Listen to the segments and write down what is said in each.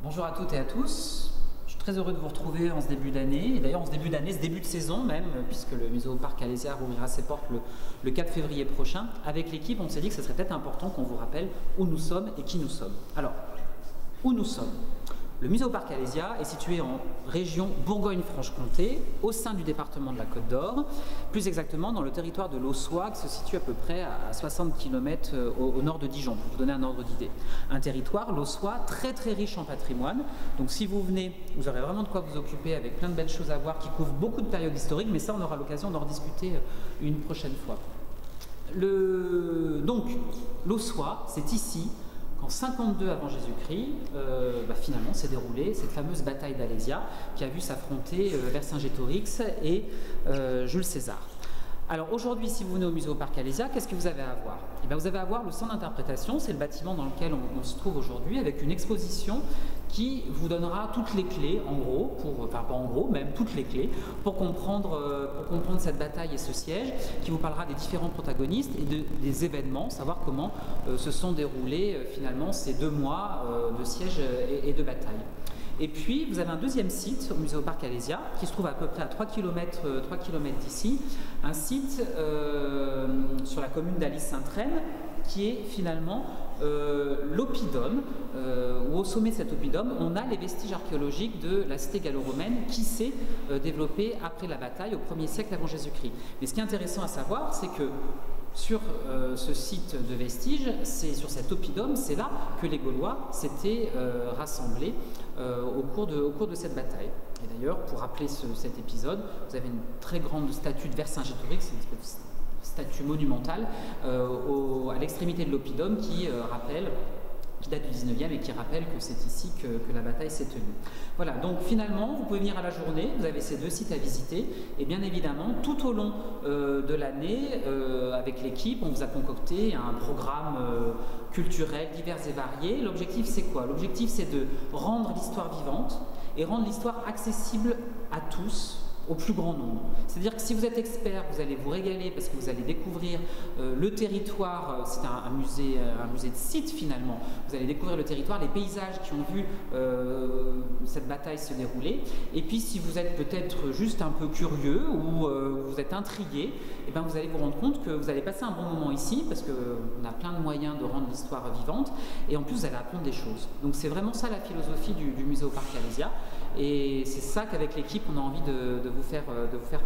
Bonjour à toutes et à tous. Je suis très heureux de vous retrouver en ce début d'année, et d'ailleurs en ce début d'année, ce début de saison même, puisque le Muséoparc Alésia rouvrira ses portes le 4 février prochain. Avec l'équipe, on s'est dit que ce serait peut-être important qu'on vous rappelle où nous sommes et qui nous sommes. Alors, où nous sommes? Le Muséoparc Alésia est situé en région Bourgogne-Franche-Comté, au sein du département de la Côte d'Or, plus exactement dans le territoire de l'Aussois, qui se situe à peu près à 60 km au nord de Dijon, pour vous donner un ordre d'idée. Un territoire, l'Aussois, très très riche en patrimoine. Donc si vous venez, vous aurez vraiment de quoi vous occuper avec plein de belles choses à voir qui couvrent beaucoup de périodes historiques, mais ça on aura l'occasion d'en rediscuter une prochaine fois. Donc l'Aussois, c'est ici, en 52 avant Jésus-Christ, finalement s'est déroulée cette fameuse bataille d'Alésia qui a vu s'affronter Vercingétorix et Jules César. Alors aujourd'hui, si vous venez au Muséoparc Alésia, qu'est-ce que vous avez à voir? Vous avez à voir le centre d'interprétation, c'est le bâtiment dans lequel on se trouve aujourd'hui, avec une exposition qui vous donnera toutes les clés, en gros, enfin pas en gros, même toutes les clés, pour comprendre cette bataille et ce siège, qui vous parlera des différents protagonistes et des événements, savoir comment se sont déroulés finalement ces 2 mois de siège et de bataille. Et puis, vous avez un deuxième site au Muséoparc Alésia, qui se trouve à peu près à 3 km d'ici, un site sur la commune d'Alys-Sainte-Reine, qui est finalement l'oppidum, où au sommet de cet oppidum, on a les vestiges archéologiques de la cité gallo-romaine qui s'est développée après la bataille au 1er siècle avant Jésus-Christ. Mais ce qui est intéressant à savoir, c'est que sur ce site de vestiges, c'est sur cet oppidum, c'est là que les Gaulois s'étaient rassemblés au cours de cette bataille. Et d'ailleurs, pour rappeler cet épisode, vous avez une très grande statue de Vercingétorix, c'est une espèce de statue monumentale à l'extrémité de l'oppidum qui date du 19e et qui rappelle que c'est ici que la bataille s'est tenue. Voilà, donc finalement, vous pouvez venir à la journée, vous avez ces 2 sites à visiter, et bien évidemment, tout au long de l'année, avec l'équipe, on vous a concocté un programme culturel divers et varié. L'objectif, c'est quoi? L'objectif, c'est de rendre l'histoire vivante et rendre l'histoire accessible à tous, au plus grand nombre. C'est-à-dire que si vous êtes expert, vous allez vous régaler parce que vous allez découvrir le territoire, c'est un musée de site finalement, vous allez découvrir le territoire, les paysages qui ont vu cette bataille se dérouler, et puis si vous êtes peut-être juste un peu curieux ou vous êtes intrigué, et vous allez vous rendre compte que vous allez passer un bon moment ici parce qu'on a plein de moyens de rendre l'histoire vivante, et en plus vous allez apprendre des choses. Donc c'est vraiment ça la philosophie du Muséoparc Alésia, et c'est ça qu'avec l'équipe on a envie de vous faire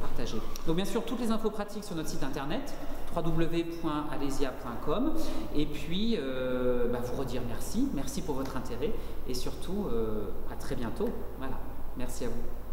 partager. Donc bien sûr, toutes les infos pratiques sur notre site internet www.alesia.com, et puis vous redire merci pour votre intérêt, et surtout à très bientôt. Voilà, merci à vous.